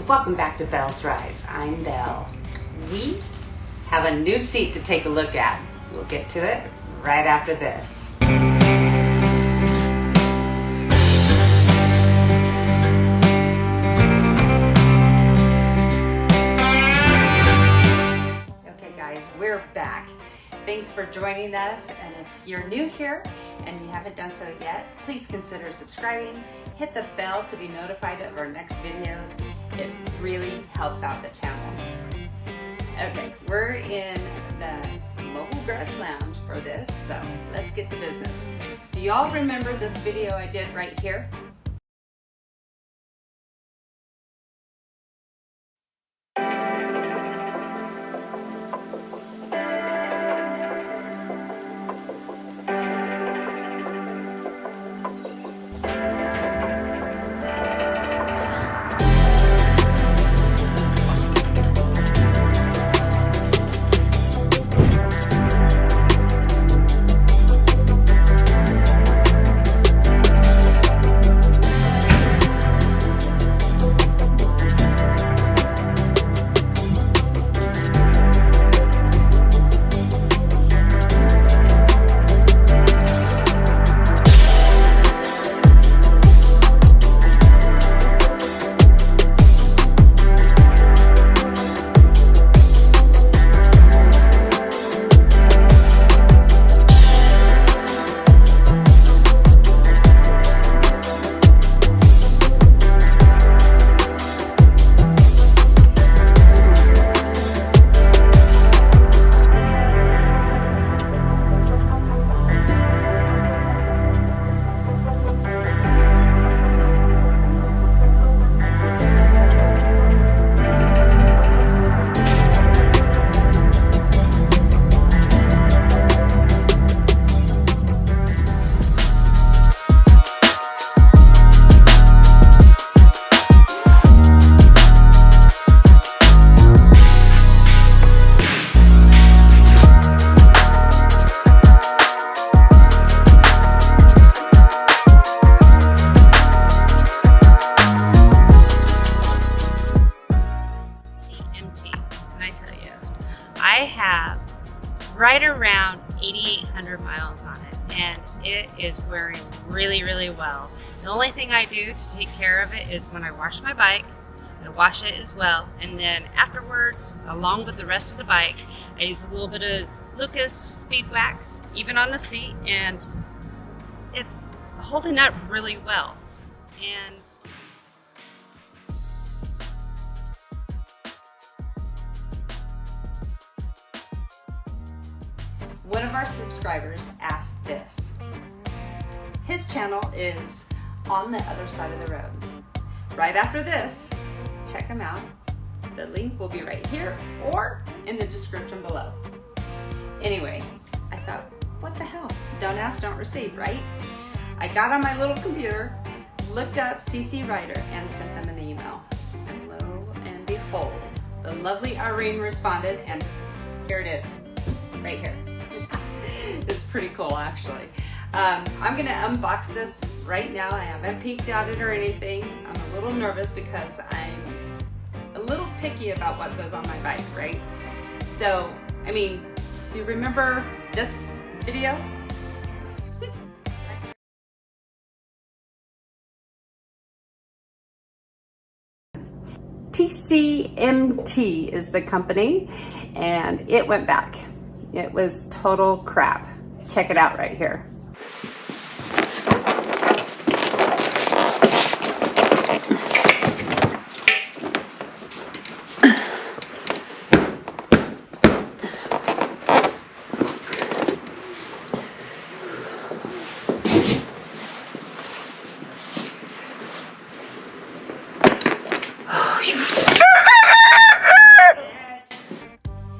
welcome back to BellsRides. I'm Belle. We have a new seat to take a look at. We'll get to it right after this. Okay guys, we're back. Thanks for joining us, and if you're new here and you haven't done so yet, please consider subscribing. Hit the bell to be notified of our next videos. It really helps out the channel. Okay, we're in the mobile garage lounge for this, so let's get to business. Do y'all remember this video I did right here? I have right around 8,800 miles on it, and it is wearing really, really well. The only thing I do to take care of it is when I wash my bike, I wash it as well, and then afterwards, along with the rest of the bike, I use a little bit of Lucas Speed Wax, even on the seat, and it's holding up really well. And one of our subscribers asked this. His channel is on the other side of the road. Right after this, check him out. The link will be right here or in the description below. Anyway, I thought, what the hell? Don't ask, don't receive, right? I got on my little computer, looked up CC Rider, and sent them an email. And lo and behold, the lovely RVING responded, and here it is, right here. It's pretty cool, actually. I'm gonna unbox this right now. I haven't peeked at it or anything. I'm a little nervous because I'm a little picky about what goes on my bike, right? So, I mean, do you remember this video? TCMT is the company, and it went back. It was total crap. Check it out right here.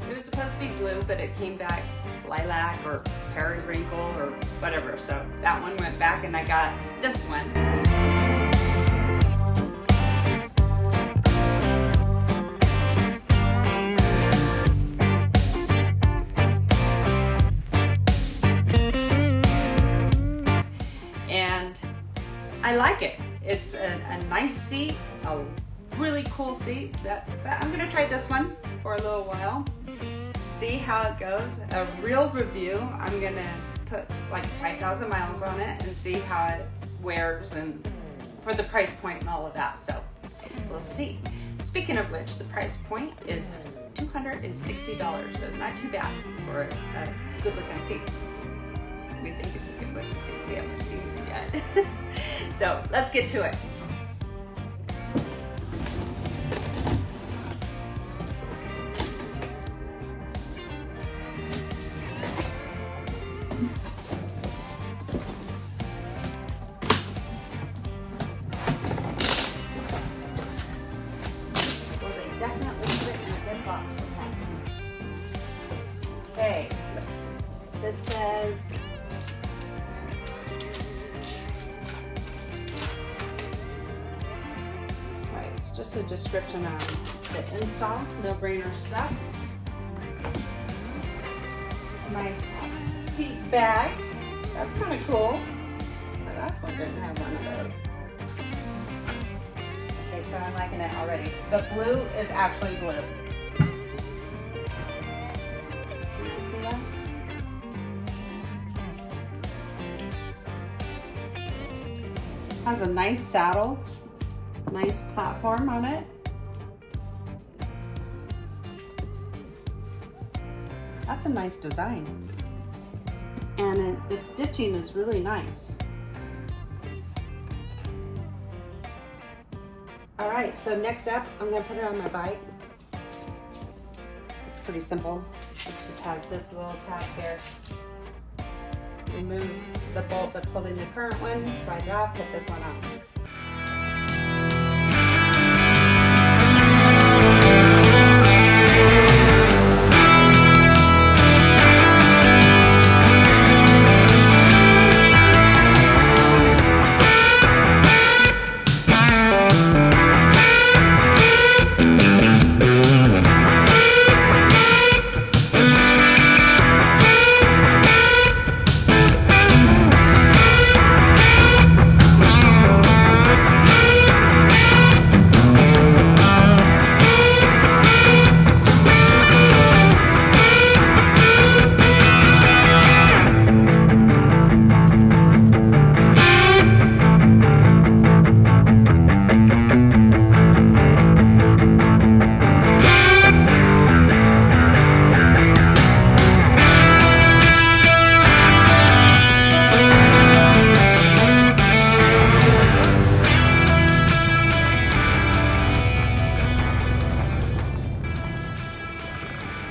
It was supposed to be blue, but it came back lilac or periwinkle or whatever. So that one went back, and I got this one. And I like it. It's a nice seat, a really cool seats, but I'm gonna try this one for a little while, see how it goes. A real review, I'm gonna put like 5,000 miles on it and see how it wears and for the price point and all of that. So we'll see. Speaking of which, the price point is $260, so not too bad for a good looking seat. We think it's a good looking seat. We haven't seen it yet. So let's get to it. Definitely fit in a good box with that. Okay, this says right, it's just a description of the install, no-brainer stuff. Nice seat bag. That's kind of cool. The last one didn't have one of those. So I'm liking it already. The blue is actually blue. See that? Has a nice saddle, nice platform on it. That's a nice design. And the stitching is really nice. All right, so next up, I'm gonna put it on my bike. It's pretty simple. It just has this little tab here. Remove the bolt that's holding the current one, slide it off, put this one on.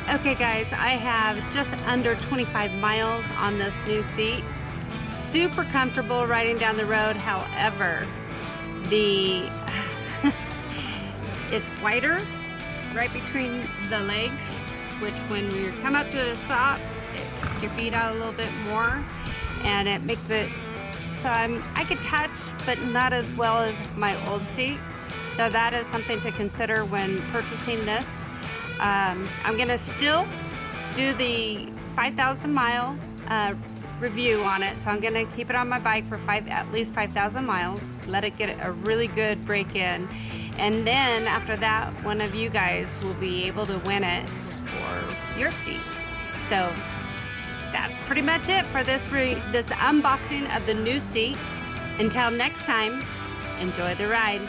Okay guys, I have just under 25 miles on this new seat. Super comfortable riding down the road. However, it's wider right between the legs, which when you come up to a stop, it puts your feet out a little bit more, and it makes it so I could touch, but not as well as my old seat. So that is something to consider when purchasing this. I'm gonna still do the 5,000 mile review on it. So I'm gonna keep it on my bike for at least 5,000 miles, let it get a really good break in. And then after that, one of you guys will be able to win it for your seat. So that's pretty much it for this unboxing of the new seat. Until next time, enjoy the ride.